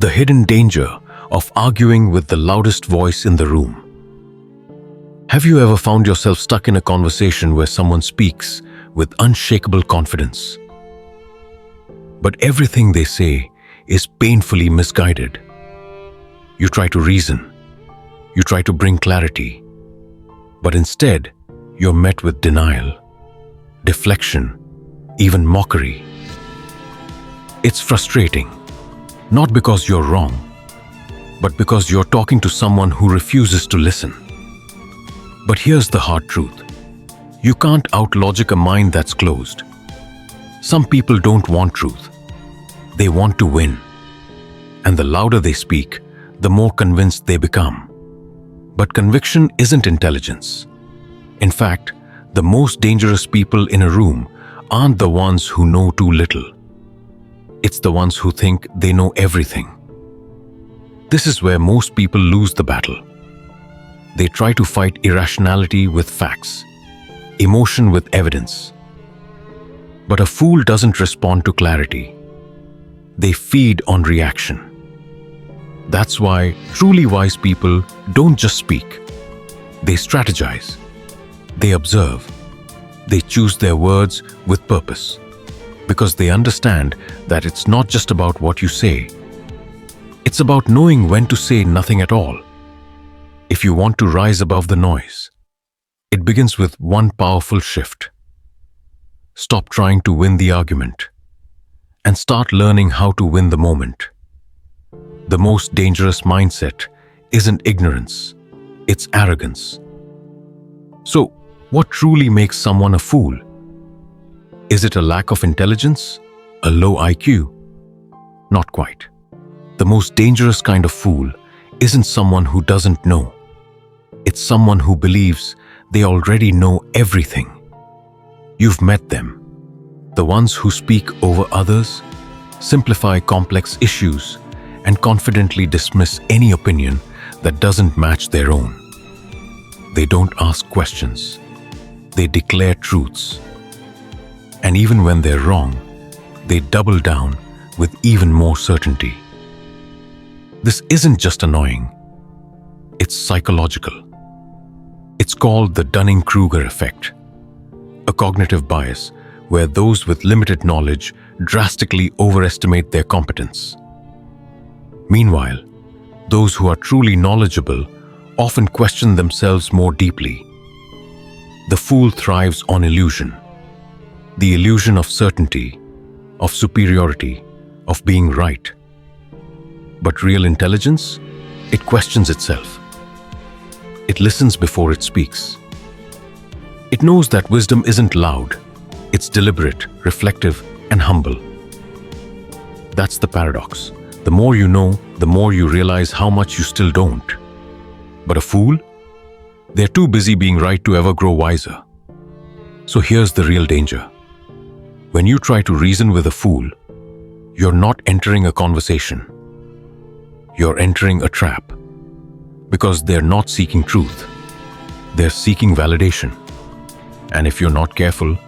The hidden danger of arguing with the loudest voice in the room. Have you ever found yourself stuck in a conversation where someone speaks with unshakable confidence, but everything they say is painfully misguided? You try to reason, you try to bring clarity, but instead you're met with denial, deflection, even mockery. It's frustrating, not because you're wrong, but because you're talking to someone who refuses to listen. But here's the hard truth. You can't out-logic a mind that's closed. Some people don't want truth. They want to win. And the louder they speak, the more convinced they become. But conviction isn't intelligence. In fact, the most dangerous people in a room aren't the ones who know too little. It's the ones who think they know everything. This is where most people lose the battle. They try to fight irrationality with facts, emotion with evidence. But a fool doesn't respond to clarity. They feed on reaction. That's why truly wise people don't just speak. They strategize. They observe. They choose their words with purpose. Because they understand that it's not just about what you say. It's about knowing when to say nothing at all. If you want to rise above the noise, it begins with one powerful shift. Stop trying to win the argument and start learning how to win the moment. The most dangerous mindset isn't ignorance, it's arrogance. So, what truly makes someone a fool? Is it a lack of intelligence? A low IQ? Not quite. The most dangerous kind of fool isn't someone who doesn't know. It's someone who believes they already know everything. You've met them. The ones who speak over others, simplify complex issues, and confidently dismiss any opinion that doesn't match their own. They don't ask questions. They declare truths. And even when they're wrong, they double down with even more certainty. This isn't just annoying. It's psychological. It's called the Dunning-Kruger effect, a cognitive bias where those with limited knowledge drastically overestimate their competence. Meanwhile, those who are truly knowledgeable often question themselves more deeply. The fool thrives on illusion. The illusion of certainty, of superiority, of being right. But real intelligence, it questions itself. It listens before it speaks. It knows that wisdom isn't loud. It's deliberate, reflective, and humble. That's the paradox. The more you know, the more you realize how much you still don't. But a fool? They're too busy being right to ever grow wiser. So here's the real danger. When you try to reason with a fool, you're not entering a conversation. You're entering a trap. Because they're not seeking truth. They're seeking validation. And if you're not careful,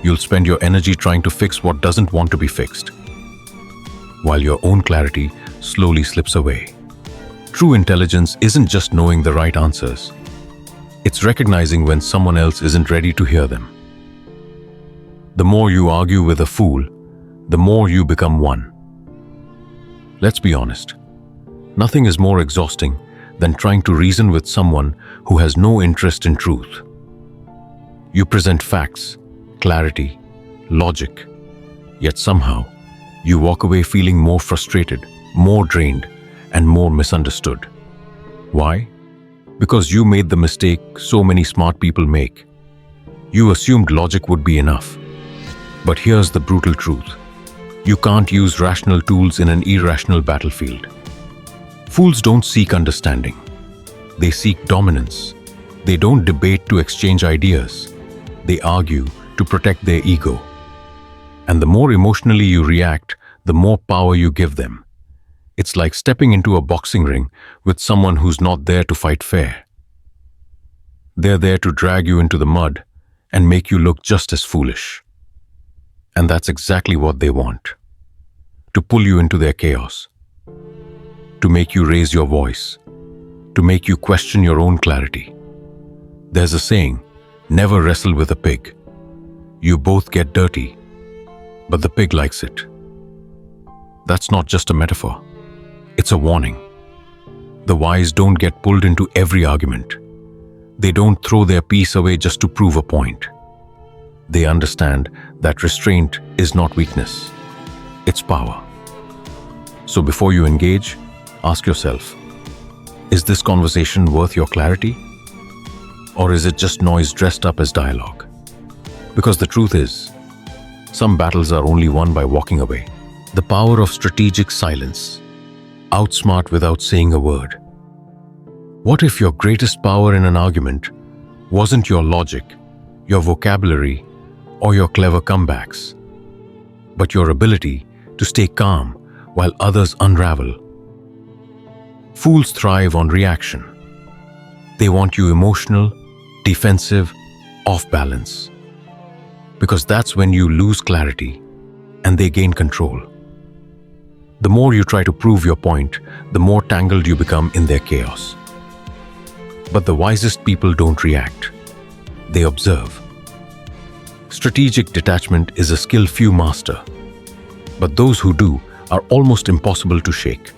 you'll spend your energy trying to fix what doesn't want to be fixed, while your own clarity slowly slips away. True intelligence isn't just knowing the right answers. It's recognizing when someone else isn't ready to hear them. The more you argue with a fool, the more you become one. Let's be honest. Nothing is more exhausting than trying to reason with someone who has no interest in truth. You present facts, clarity, logic, yet somehow you walk away feeling more frustrated, more drained, and more misunderstood. Why? Because you made the mistake so many smart people make. You assumed logic would be enough. But here's the brutal truth. You can't use rational tools in an irrational battlefield. Fools don't seek understanding. They seek dominance. They don't debate to exchange ideas. They argue to protect their ego. And the more emotionally you react, the more power you give them. It's like stepping into a boxing ring with someone who's not there to fight fair. They're there to drag you into the mud and make you look just as foolish. And that's exactly what they want. To pull you into their chaos. to make you raise your voice, to make you question your own clarity. There's a saying, never wrestle with a pig. You both get dirty, but the pig likes it. That's not just a metaphor. It's a warning. The wise don't get pulled into every argument. They don't throw their peace away just to prove a point. They understand that restraint is not weakness. It's power. So before you engage, ask yourself, is this conversation worth your clarity? Or is it just noise dressed up as dialogue? Because the truth is, some battles are only won by walking away. The power of strategic silence. Outsmart without saying a word. What if your greatest power in an argument wasn't your logic, your vocabulary, or your clever comebacks, but your ability to stay calm while others unravel? Fools thrive on reaction. They want you emotional, defensive, off balance. Because that's when you lose clarity and they gain control. The more you try to prove your point, the more tangled you become in their chaos. But the wisest people don't react. They observe. Strategic detachment is a skill few master, but those who do are almost impossible to shake.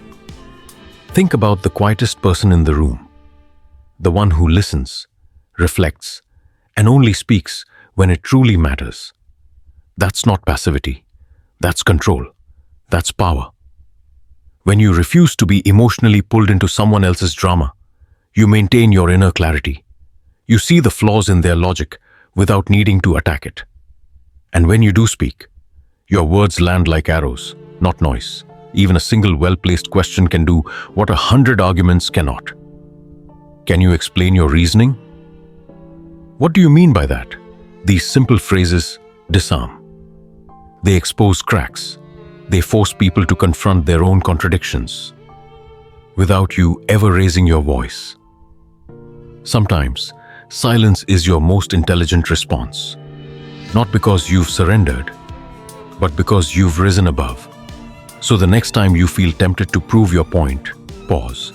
Think about the quietest person in the room, the one who listens, reflects, and only speaks when it truly matters. That's not passivity. That's control. That's power. When you refuse to be emotionally pulled into someone else's drama, you maintain your inner clarity. You see the flaws in their logic without needing to attack it. And when you do speak, your words land like arrows, not noise. Even a single well-placed question can do what 100 arguments cannot. Can you explain your reasoning? What do you mean by that? These simple phrases disarm. They expose cracks. They force people to confront their own contradictions without you ever raising your voice. Sometimes, silence is your most intelligent response. Not because you've surrendered, but because you've risen above. So the next time you feel tempted to prove your point, pause,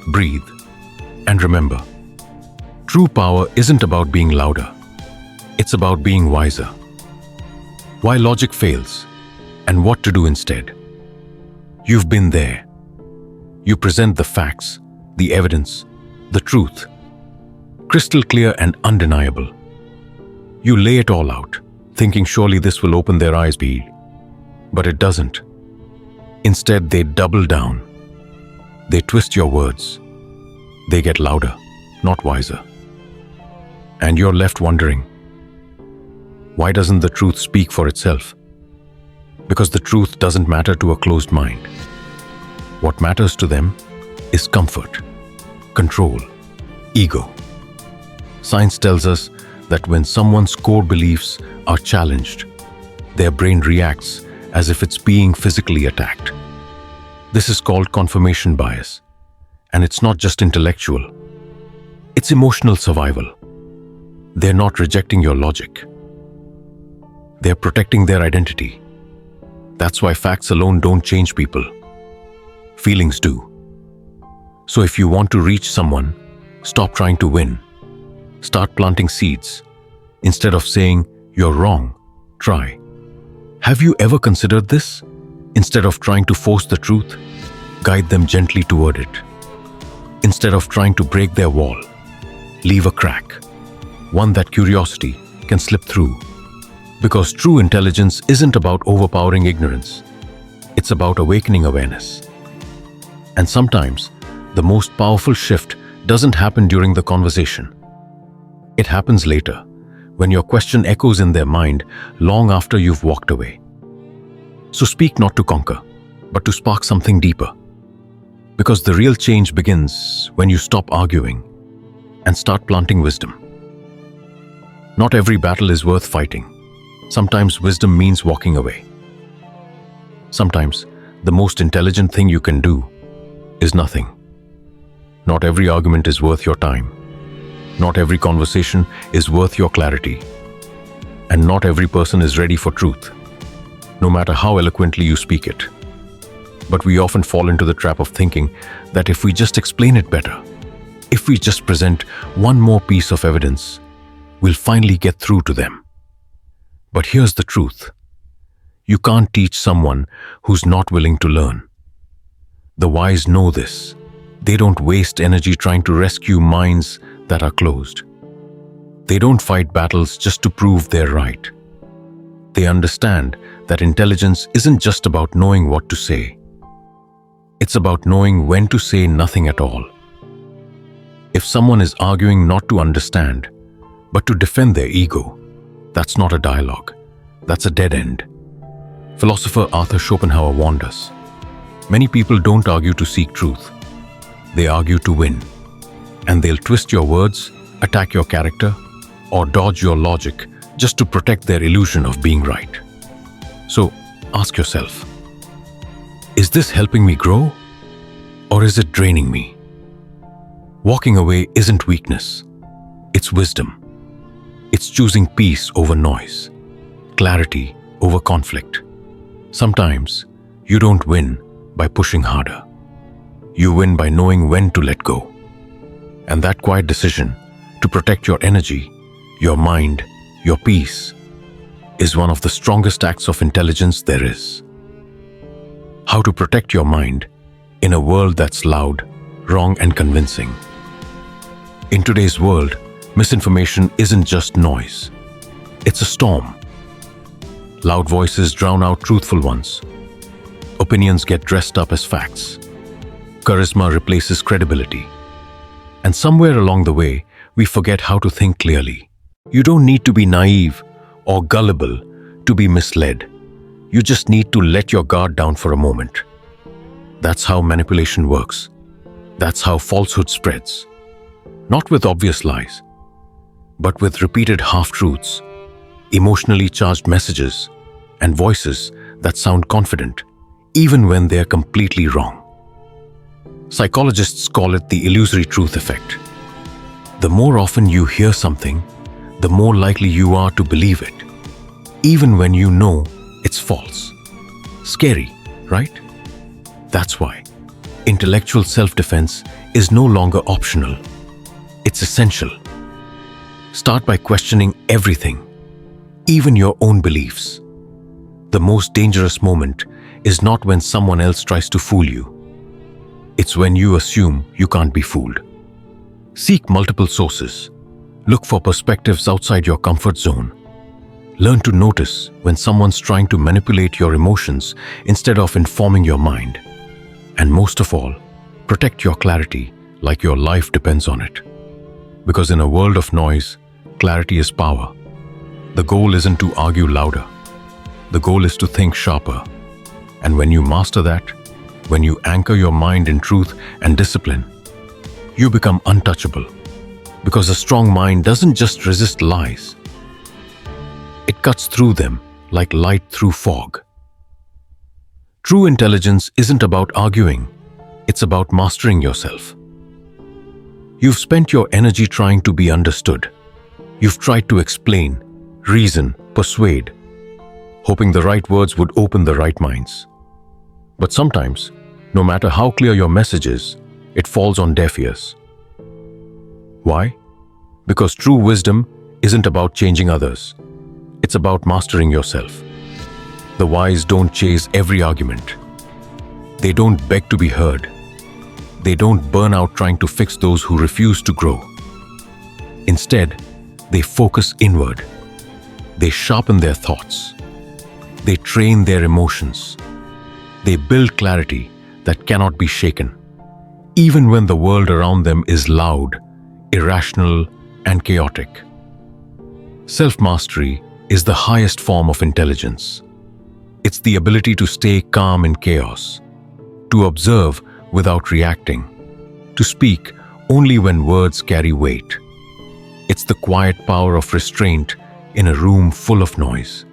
breathe, and remember, true power isn't about being louder. It's about being wiser. Why logic fails, and what to do instead. You've been there. You present the facts, the evidence, the truth, crystal clear and undeniable. You lay it all out, thinking surely this will open their eyes, but it doesn't. Instead, they double down. They twist your words. They get louder, not wiser. And you're left wondering, why doesn't the truth speak for itself? Because the truth doesn't matter to a closed mind. What matters to them is comfort, control, ego. Science tells us that when someone's core beliefs are challenged, their brain reacts as if it's being physically attacked. This is called confirmation bias, and it's not just intellectual. It's emotional survival. They're not rejecting your logic. They're protecting their identity. That's why facts alone don't change people. Feelings do. So if you want to reach someone, stop trying to win. Start planting seeds. Instead of saying, "You're wrong," try, "Have you ever considered this?" Instead of trying to force the truth, guide them gently toward it. Instead of trying to break their wall, leave a crack, one that curiosity can slip through. Because true intelligence isn't about overpowering ignorance. It's about awakening awareness. And sometimes, the most powerful shift doesn't happen during the conversation. It happens later, when your question echoes in their mind long after you've walked away. So speak not to conquer, but to spark something deeper. Because the real change begins when you stop arguing and start planting wisdom. Not every battle is worth fighting. Sometimes wisdom means walking away. Sometimes the most intelligent thing you can do is nothing. Not every argument is worth your time. Not every conversation is worth your clarity. And not every person is ready for truth, no matter how eloquently you speak it. But we often fall into the trap of thinking that if we just explain it better, if we just present one more piece of evidence, we'll finally get through to them. But here's the truth. You can't teach someone who's not willing to learn. The wise know this. They don't waste energy trying to rescue minds that are closed. They don't fight battles just to prove they're right. They understand that intelligence isn't just about knowing what to say. It's about knowing when to say nothing at all. If someone is arguing not to understand, but to defend their ego, that's not a dialogue. That's a dead end. Philosopher Arthur Schopenhauer warned us. Many people don't argue to seek truth. They argue to win. And they'll twist your words, attack your character, or dodge your logic just to protect their illusion of being right. So, ask yourself, is this helping me grow, or is it draining me? Walking away isn't weakness. It's wisdom. It's choosing peace over noise, clarity over conflict. Sometimes, you don't win by pushing harder. You win by knowing when to let go. And that quiet decision to protect your energy, your mind, your peace, is one of the strongest acts of intelligence there is. How to protect your mind in a world that's loud, wrong, and convincing. In today's world, misinformation isn't just noise. It's a storm. Loud voices drown out truthful ones. Opinions get dressed up as facts. Charisma replaces credibility. And somewhere along the way, we forget how to think clearly. You don't need to be naive or gullible to be misled. You just need to let your guard down for a moment. That's how manipulation works. That's how falsehood spreads. Not with obvious lies, but with repeated half-truths, emotionally charged messages, and voices that sound confident, even when they're completely wrong. Psychologists call it the illusory truth effect. The more often you hear something, the more likely you are to believe it, even when you know it's false. Scary, right? That's why intellectual self-defense is no longer optional. It's essential. Start by questioning everything, even your own beliefs. The most dangerous moment is not when someone else tries to fool you. It's when you assume you can't be fooled. Seek multiple sources. Look for perspectives outside your comfort zone. Learn to notice when someone's trying to manipulate your emotions instead of informing your mind. And most of all, protect your clarity like your life depends on it. Because in a world of noise, clarity is power. The goal isn't to argue louder. The goal is to think sharper. And when you master that, when you anchor your mind in truth and discipline, you become untouchable. Because a strong mind doesn't just resist lies. It cuts through them like light through fog. True intelligence isn't about arguing. It's about mastering yourself. You've spent your energy trying to be understood. You've tried to explain, reason, persuade, hoping the right words would open the right minds. But sometimes, no matter how clear your message is, it falls on deaf ears. Why? Because true wisdom isn't about changing others. It's about mastering yourself. The wise don't chase every argument. They don't beg to be heard. They don't burn out trying to fix those who refuse to grow. Instead, they focus inward. They sharpen their thoughts. They train their emotions. They build clarity that cannot be shaken, even when the world around them is loud, irrational, and chaotic. Self-mastery is the highest form of intelligence. It's the ability to stay calm in chaos, to observe without reacting, to speak only when words carry weight. It's the quiet power of restraint in a room full of noise.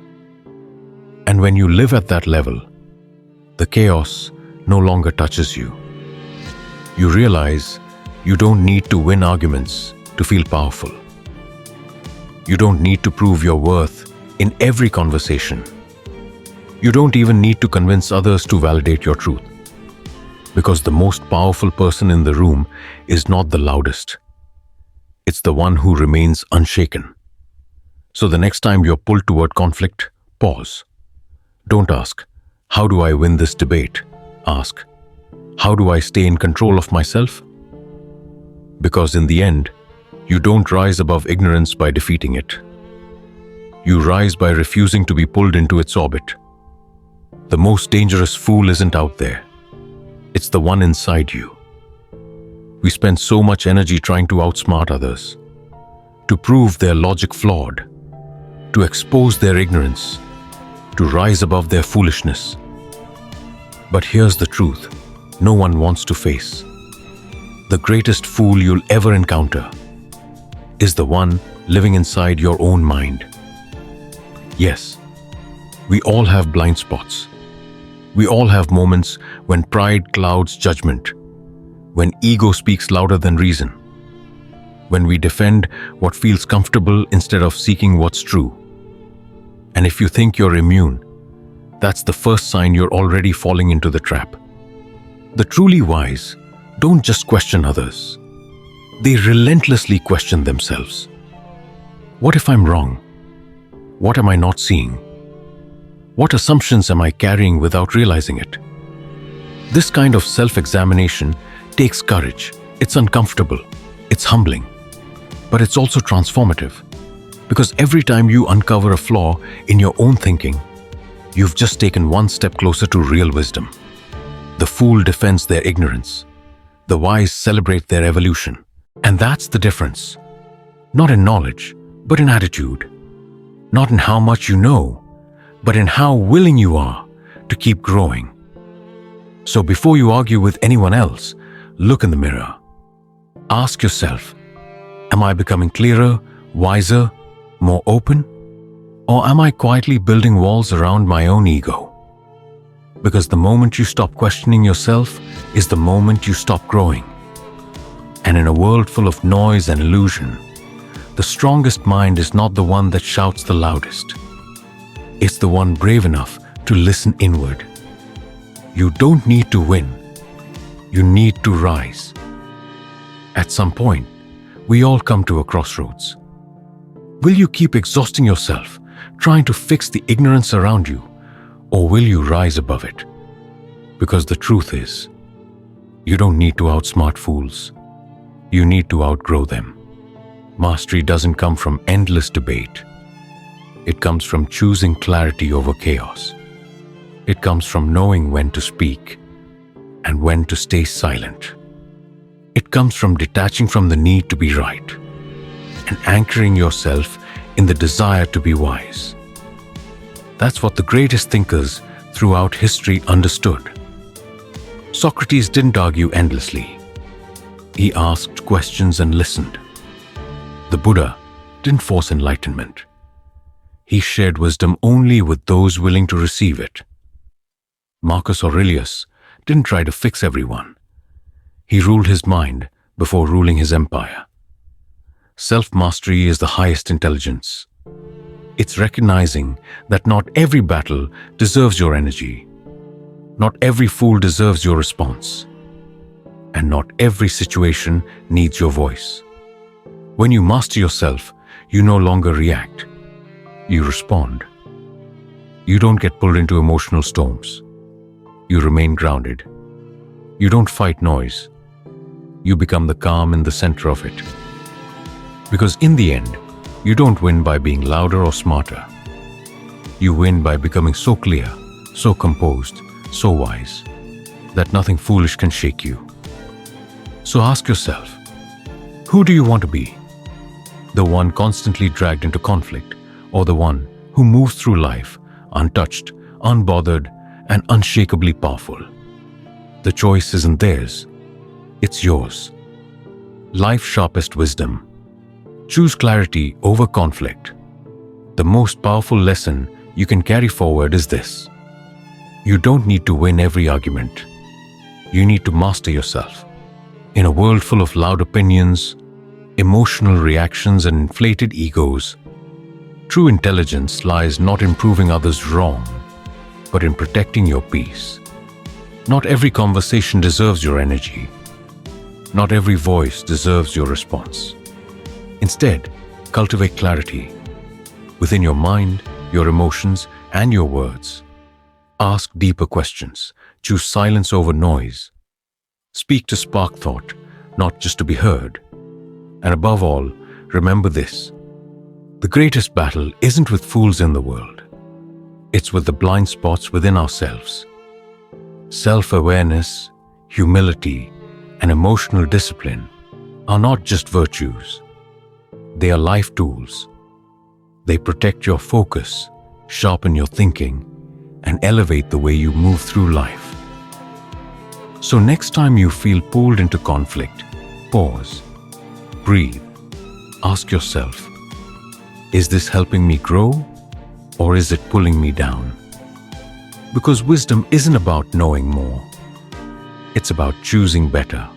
And when you live at that level, the chaos no longer touches you. You realize you don't need to win arguments to feel powerful. You don't need to prove your worth in every conversation. You don't even need to convince others to validate your truth. Because the most powerful person in the room is not the loudest. It's the one who remains unshaken. So the next time you're pulled toward conflict, pause. Don't ask, how do I win this debate? Ask, how do I stay in control of myself? Because in the end, you don't rise above ignorance by defeating it. You rise by refusing to be pulled into its orbit. The most dangerous fool isn't out there. It's the one inside you. We spend so much energy trying to outsmart others, to prove their logic flawed, to expose their ignorance, to rise above their foolishness. But here's the truth no one wants to face. The greatest fool you'll ever encounter is the one living inside your own mind. Yes, we all have blind spots. We all have moments when pride clouds judgment, when ego speaks louder than reason, when we defend what feels comfortable instead of seeking what's true. And if you think you're immune, that's the first sign you're already falling into the trap. The truly wise don't just question others. They relentlessly question themselves. What if I'm wrong? What am I not seeing? What assumptions am I carrying without realizing it? This kind of self-examination takes courage. It's uncomfortable. It's humbling. But it's also transformative. Because every time you uncover a flaw in your own thinking, you've just taken one step closer to real wisdom. The fool defends their ignorance. The wise celebrate their evolution. And that's the difference. Not in knowledge, but in attitude. Not in how much you know, but in how willing you are to keep growing. So before you argue with anyone else, look in the mirror. Ask yourself, am I becoming clearer, wiser, more open? Or am I quietly building walls around my own ego? Because the moment you stop questioning yourself is the moment you stop growing. And in a world full of noise and illusion, the strongest mind is not the one that shouts the loudest. It's the one brave enough to listen inward. You don't need to win. You need to rise. At some point, we all come to a crossroads. Will you keep exhausting yourself, trying to fix the ignorance around you, or will you rise above it? Because the truth is, you don't need to outsmart fools. You need to outgrow them. Mastery doesn't come from endless debate. It comes from choosing clarity over chaos. It comes from knowing when to speak and when to stay silent. It comes from detaching from the need to be right and anchoring yourself in the desire to be wise. That's what the greatest thinkers throughout history understood. Socrates didn't argue endlessly. He asked questions and listened. The Buddha didn't force enlightenment. He shared wisdom only with those willing to receive it. Marcus Aurelius didn't try to fix everyone. He ruled his mind before ruling his empire. Self-mastery is the highest intelligence. It's recognizing that not every battle deserves your energy. Not every fool deserves your response. And not every situation needs your voice. When you master yourself, you no longer react. You respond. You don't get pulled into emotional storms. You remain grounded. You don't fight noise. You become the calm in the center of it. Because in the end, you don't win by being louder or smarter. You win by becoming so clear, so composed, so wise, that nothing foolish can shake you. So ask yourself, who do you want to be? The one constantly dragged into conflict, or the one who moves through life untouched, unbothered, and unshakably powerful? The choice isn't theirs, it's yours. Life's sharpest wisdom. Choose clarity over conflict. The most powerful lesson you can carry forward is this: you don't need to win every argument. You need to master yourself. In a world full of loud opinions, emotional reactions, and inflated egos, true intelligence lies not in proving others wrong, but in protecting your peace. Not every conversation deserves your energy. Not every voice deserves your response. Instead, cultivate clarity within your mind, your emotions, and your words. Ask deeper questions. Choose silence over noise. Speak to spark thought, not just to be heard. And above all, remember this. The greatest battle isn't with fools in the world. It's with the blind spots within ourselves. Self-awareness, humility, and emotional discipline are not just virtues. They are life tools. They protect your focus, sharpen your thinking, and elevate the way you move through life. So next time you feel pulled into conflict, pause, breathe, ask yourself, is this helping me grow, or is it pulling me down? Because wisdom isn't about knowing more. It's about choosing better.